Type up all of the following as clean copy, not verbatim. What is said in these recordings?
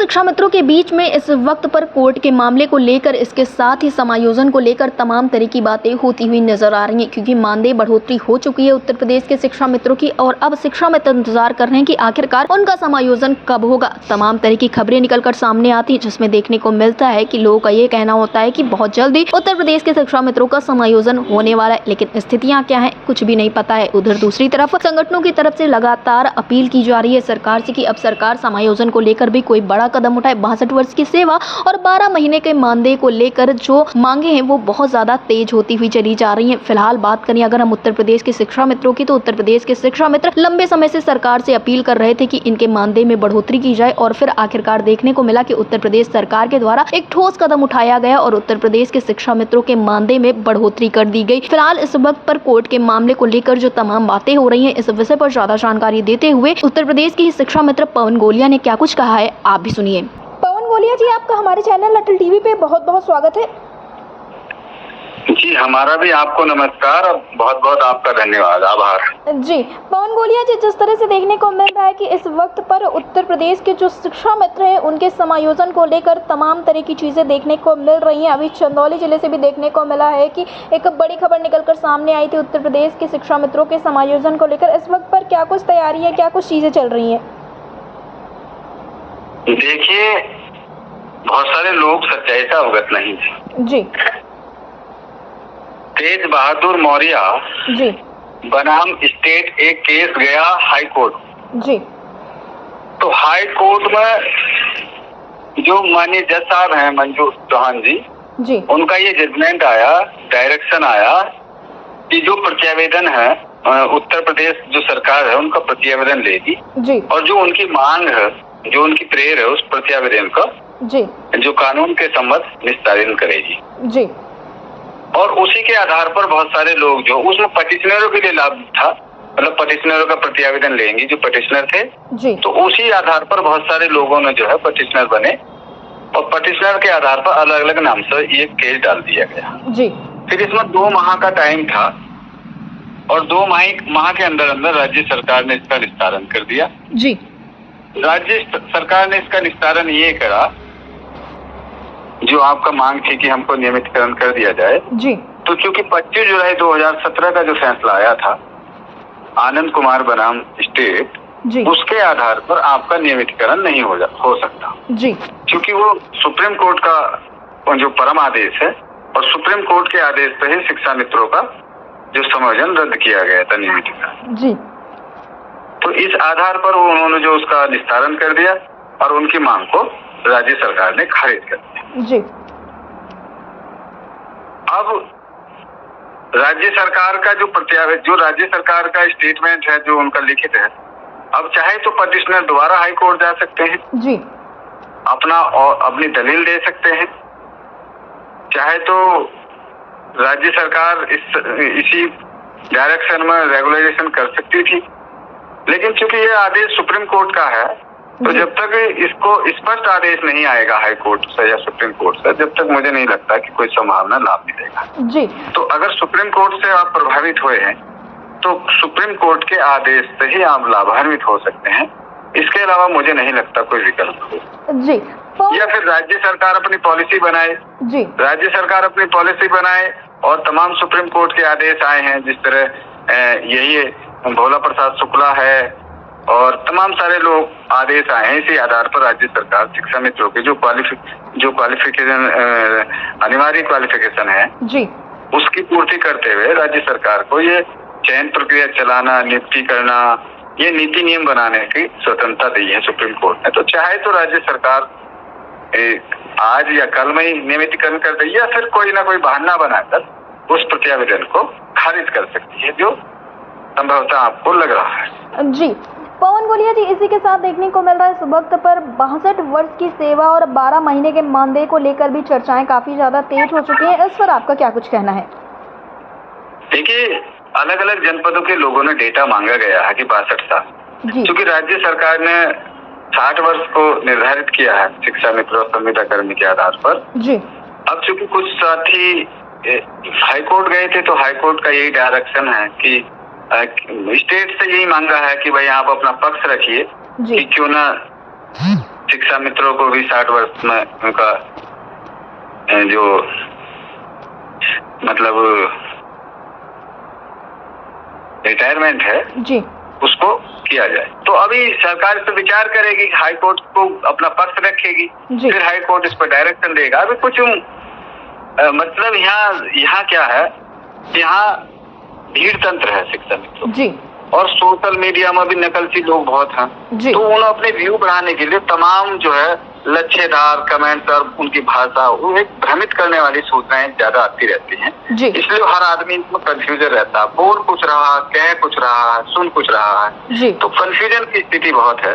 शिक्षा मित्रों के बीच में इस वक्त पर कोर्ट के मामले को लेकर, इसके साथ ही समायोजन को लेकर तमाम तरह की बातें होती हुई नजर आ रही हैं, क्योंकि मानदेय बढ़ोतरी हो चुकी है उत्तर प्रदेश के शिक्षा मित्रों की, और अब शिक्षा मित्र इंतजार कर रहे हैं कि आखिरकार उनका समायोजन कब होगा। तमाम तरह की खबरें निकलकर सामने आती हैं, जिसमें देखने को मिलता है कि लोगों का ये कहना होता है कि बहुत जल्दी उत्तर प्रदेश के शिक्षा मित्रों का समायोजन होने वाला है, लेकिन स्थितियां क्या है कुछ भी नहीं पता है। उधर दूसरी तरफ संगठनों की तरफ से लगातार अपील की जा रही है सरकार से कि अब सरकार समायोजन को लेकर भी कोई बड़ा कदम उठाए। 62 वर्ष की सेवा और 12 महीने के मानदेय को लेकर जो मांगे हैं वो बहुत ज्यादा तेज होती हुई चली जा रही हैं। फिलहाल बात करें अगर हम उत्तर प्रदेश के शिक्षा मित्रों की, तो उत्तर प्रदेश के शिक्षा मित्र लंबे समय से सरकार से अपील कर रहे थे कि इनके मानदेय में बढ़ोतरी की जाए, और फिर आखिरकार देखने को मिला कि उत्तर प्रदेश सरकार के द्वारा एक ठोस कदम उठाया गया और उत्तर प्रदेश के शिक्षा मित्रों के मानदेय में बढ़ोतरी कर दी गई। फिलहाल इस वक्त पर कोर्ट के मामले को लेकर जो तमाम बातें हो रही हैं, इस विषय पर ज्यादा जानकारी देते हुए उत्तर प्रदेश के ही शिक्षा मित्र पवन गोलिया ने क्या कुछ कहा है, आप भी सुनिए। पवन गोलिया जी, आपका हमारे चैनल अटल टीवी पे बहुत बहुत स्वागत है। जी, हमारा भी आपको नमस्कार और बहुत बहुत आपका धन्यवाद, आभार। जी पवन गोलिया जी, जिस तरह से देखने को मिल रहा है कि इस वक्त पर उत्तर प्रदेश के जो शिक्षा मित्र हैं उनके समायोजन को लेकर तमाम तरह की चीज़ें देखने को मिल रही हैं। अभी चंदौली जिले से भी देखने को मिला है कि एक बड़ी खबर निकलकर सामने आई थी उत्तर प्रदेश के शिक्षा मित्रों के समायोजन को लेकर। इस वक्त पर क्या कुछ तैयारी है, क्या कुछ चीज़ें चल रही हैं? देखिए, बहुत सारे लोग सच्चाई से अवगत नहीं थे। जी। तेज बहादुर मौर्य जी बनाम स्टेट एक केस गया हाई कोर्ट। जी। तो हाई कोर्ट में जो माननीय जज साहब हैं मंजू चौहान जी, उनका ये जजमेंट आया, डायरेक्शन आया कि जो प्रत्यावेदन है उत्तर प्रदेश जो सरकार है उनका प्रत्यावेदन लेगी जी, और जो उनकी मांग है, जो उनकी प्रेयर है, उस प्रत्यावेदन का जी जो कानून के सम्मत निस्तारण करेगी जी। और उसी के आधार पर बहुत सारे लोग जो उसमें पटिशनरों के लिए लाभ था, मतलब पटिशनरों का प्रत्यावेदन लेंगे जो पटिशनर थे जी। तो उसी आधार पर बहुत सारे लोगों ने जो है पटिशनर बने और पटिशनर के आधार पर अलग अलग नाम से ये केस डाल दिया गया जी। फिर इसमें 2 माह का टाइम था और 2 माह के अंदर अंदर राज्य सरकार ने इसका निस्तारण कर दिया। जी। राज्य सरकार ने इसका निस्तारण ये करा, जो आपका मांग थी कि हमको नियमितकरण कर दिया जाए जी। तो चूंकि 25 जुलाई 2017 का जो फैसला आया था आनंद कुमार बनाम स्टेट जी, उसके आधार पर आपका नियमितकरण नहीं हो सकता जी, क्योंकि वो सुप्रीम कोर्ट का जो परम आदेश है और सुप्रीम कोर्ट के आदेश पर ही शिक्षा मित्रों का जो समायोजन रद्द किया गया था नियमितकरण जी। तो इस आधार पर उन्होंने जो उसका निस्तारण कर दिया और उनकी मांग को राज्य सरकार ने खारिज कर दिया जी। अब राज्य सरकार का जो राज्य सरकार का स्टेटमेंट है जो उनका लिखित है, अब चाहे तो पटिशनर दोबारा हाई कोर्ट जा सकते हैं जी, अपनी दलील दे सकते हैं, चाहे तो राज्य सरकार इसी डायरेक्शन में रेगुलराइजेशन कर सकती थी, लेकिन चूंकि ये आदेश सुप्रीम कोर्ट का है तो जब तक इसको स्पष्ट आदेश नहीं आएगा हाई कोर्ट से या सुप्रीम कोर्ट से, जब तक मुझे नहीं लगता कि कोई संभावना लाभ मिलेगा जी। तो अगर सुप्रीम कोर्ट से आप प्रभावित हुए हैं तो सुप्रीम कोर्ट के आदेश से ही आप लाभान्वित हो सकते हैं, इसके अलावा मुझे नहीं लगता कोई विकल्प हो जी। या फिर राज्य सरकार अपनी पॉलिसी बनाए जी, राज्य सरकार अपनी पॉलिसी बनाए और तमाम सुप्रीम कोर्ट के आदेश आए हैं, जिस तरह यही भोला प्रसाद शुक्ला है और तमाम सारे लोग आदेश आए हैं, इसी आधार पर राज्य सरकार शिक्षा मित्रों के जो क्वालिफिकेशन अनिवार्य क्वालिफिकेशन है जी, उसकी पूर्ति करते हुए राज्य सरकार को ये चयन प्रक्रिया चलाना, नियुक्ति करना, ये नीति नियम बनाने की स्वतंत्रता दी है सुप्रीम कोर्ट ने। तो चाहे तो राज्य सरकार आज या कल में ही नियमितीकरण कर दे या फिर कोई ना कोई बहाना बनाकर उस प्रत्यावेदन को खारिज कर सकती है, जो संभवतः आपको लग रहा है। जी पवन गोलिया जी, इसी के साथ देखने को मिल रहा है इस वक्त पर 62 वर्ष की सेवा और 12 महीने के मानदेय को लेकर भी चर्चाएं काफी ज्यादा तेज हो चुकी हैं। इस पर आपका क्या कुछ कहना है? देखिए, अलग अलग जनपदों के लोगों ने डेटा मांगा गया है कि 62 साल, क्योंकि राज्य सरकार ने 60 वर्ष को निर्धारित किया है शिक्षा मित्र और संविदा कर्मी के आधार पर जी। अब चूंकि कुछ साथी हाई कोर्ट गए थे तो हाई कोर्ट का यही डायरेक्शन है कि स्टेट से यही मांगा है कि भाई आप अपना पक्ष रखिए कि क्यों ना शिक्षा मित्रों को भी 60 वर्ष में उनका जो मतलब रिटायरमेंट है जी उसको किया जाए। तो अभी सरकार इस पर विचार करेगी, हाई कोर्ट को अपना पक्ष रखेगी, फिर हाई कोर्ट इस पर डायरेक्शन देगा। अभी कुछ मतलब यहाँ क्या है, यहाँ भीड़ तंत्र है शिक्षा मित्रों जी, और सोशल मीडिया में भी नकलची लोग बहुत हैं। तो उन्हें अपने व्यू बढ़ाने के लिए तमाम जो है लच्छेदार कमेंट्स और उनकी भाषा वो एक भ्रमित करने वाली सूचनाएं ज्यादा आती रहती हैं। इसलिए हर आदमी इसमें कंफ्यूजन रहता है, बोल कुछ रहा, कह कुछ रहा, सुन कुछ रहा है, तो कंफ्यूजन की स्थिति बहुत है।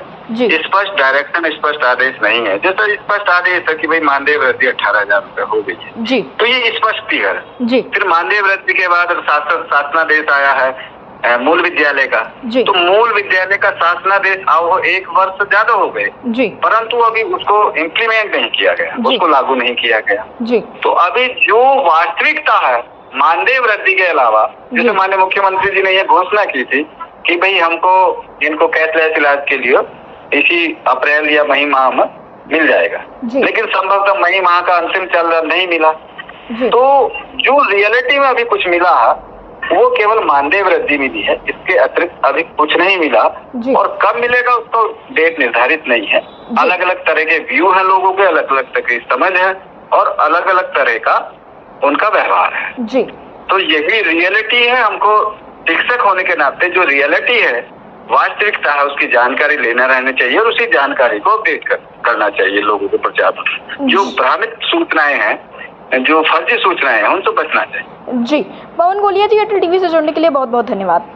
स्पष्ट डायरेक्शन, स्पष्ट आदेश नहीं है। जैसा स्पष्ट आदेश है कि भाई मानदेय वृद्धि 18,000 रुपए हो गई है, तो ये स्पष्ट ही है। फिर मानदेय वृद्धि के बाद शासनादेश आया है मूल विद्यालय का, तो मूल विद्यालय का शासनादेश आओ 1 वर्ष ज्यादा हो गए, परंतु अभी उसको इम्प्लीमेंट नहीं किया गया, उसको लागू नहीं किया गया। तो अभी जो वास्तविकता है मानदेय वृद्धि के अलावा, जैसे माननीय मुख्यमंत्री जी ने यह घोषणा की थी कि भाई हमको इनको कैशलेस इलाज के लिए इसी अप्रैल या मई माह में मिल जाएगा, लेकिन संभवतः मई माह का अंतिम चल नहीं मिला। तो जो रियलिटी में अभी कुछ मिला है वो केवल मानदेय वृद्धि मिली है, इसके अतिरिक्त अभी कुछ नहीं मिला। और कब मिलेगा उसको डेट निर्धारित नहीं है। अलग अलग तरह के व्यू हैं लोगों के, अलग अलग तरह की समझ है और अलग अलग तरह का उनका व्यवहार है। तो यही रियलिटी है। हमको शिक्षक होने के नाते जो रियलिटी है, वास्तविकता है, उसकी जानकारी लेना रहनी चाहिए और उसी जानकारी को अपडेट करना चाहिए लोगों के प्रचार। जो भ्रामित सूचनाएं हैं, जो फर्जी सूचनाएं हैं, उनसे बचना चाहिए। जी, पवन गोलिया जी, एयरटेल टीवी से जुड़ने के लिए बहुत बहुत धन्यवाद।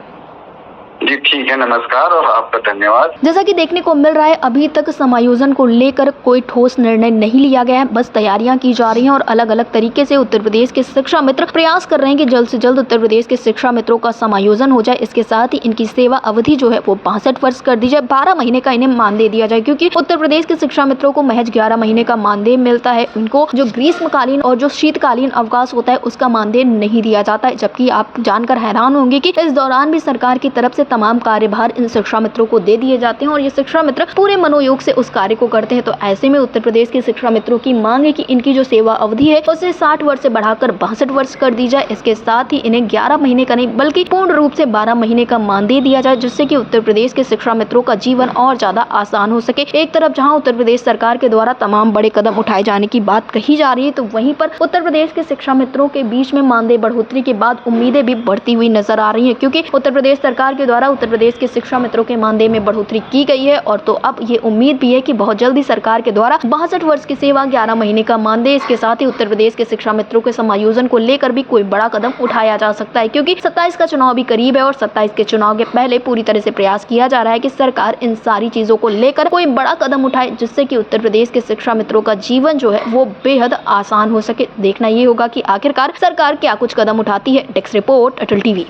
जी ठीक है, नमस्कार और आपका धन्यवाद। जैसा कि देखने को मिल रहा है, अभी तक समायोजन को लेकर कोई ठोस निर्णय नहीं लिया गया है, बस तैयारियां की जा रही हैं और अलग अलग तरीके से उत्तर प्रदेश के शिक्षा मित्र प्रयास कर रहे हैं कि जल्द से जल्द उत्तर प्रदेश के शिक्षा मित्रों का समायोजन हो जाए। इसके साथ ही इनकी सेवा अवधि जो है वो 62 वर्ष कर दी जाए, 12 महीने का इन्हें मानदेय दिया जाए, क्योंकि उत्तर प्रदेश के शिक्षा मित्रों को महज 11 महीने का मानदेय मिलता है। उनको जो ग्रीष्मकालीन और जो शीतकालीन अवकाश होता है उसका मानदेय नहीं दिया जाता है, जबकि आप जानकर हैरान होंगे कि इस दौरान भी सरकार की तरफ से तमाम कार्यभार इन शिक्षा मित्रों को दे दिए जाते हैं और ये शिक्षा मित्र पूरे मनोयोग से उस कार्य को करते हैं। तो ऐसे में उत्तर प्रदेश के शिक्षा मित्रों की मांग है कि इनकी जो सेवा अवधि है उसे 60 वर्ष से बढ़ाकर 62 वर्ष कर दी जाए। इसके साथ ही इन्हें 11 महीने का नहीं बल्कि पूर्ण रूप से 12 महीने का मानदेय दिया जाए, जिससे कि उत्तर प्रदेश के शिक्षा मित्रों का जीवन और ज्यादा आसान हो सके। एक तरफ जहाँ उत्तर प्रदेश सरकार के द्वारा तमाम बड़े कदम उठाए जाने की बात कही जा रही है, तो वहीं पर उत्तर प्रदेश के शिक्षा मित्रों के बीच में मानदेय बढ़ोतरी के बाद उम्मीदें भी बढ़ती हुई नजर आ रही है, क्योंकि उत्तर प्रदेश सरकार के द्वारा उत्तर प्रदेश के शिक्षा मित्रों के मानदेय में बढ़ोतरी की गई है। और तो अब ये उम्मीद भी है कि बहुत जल्दी सरकार के द्वारा 62 वर्ष की सेवा, 11 महीने का मानदेय, इसके साथ ही उत्तर प्रदेश के शिक्षा मित्रों के समायोजन को लेकर भी कोई बड़ा कदम उठाया जा सकता है, क्योंकि 27 का चुनाव भी करीब है और 27 के चुनाव के पहले पूरी तरह से प्रयास किया जा रहा है कि सरकार इन सारी चीजों को लेकर कोई बड़ा कदम उठाए, जिससे कि उत्तर प्रदेश के शिक्षा मित्रों का जीवन जो है वो बेहद आसान हो सके। देखना ये होगा कि आखिरकार सरकार क्या कुछ कदम उठाती है। Desk report, Airtel TV.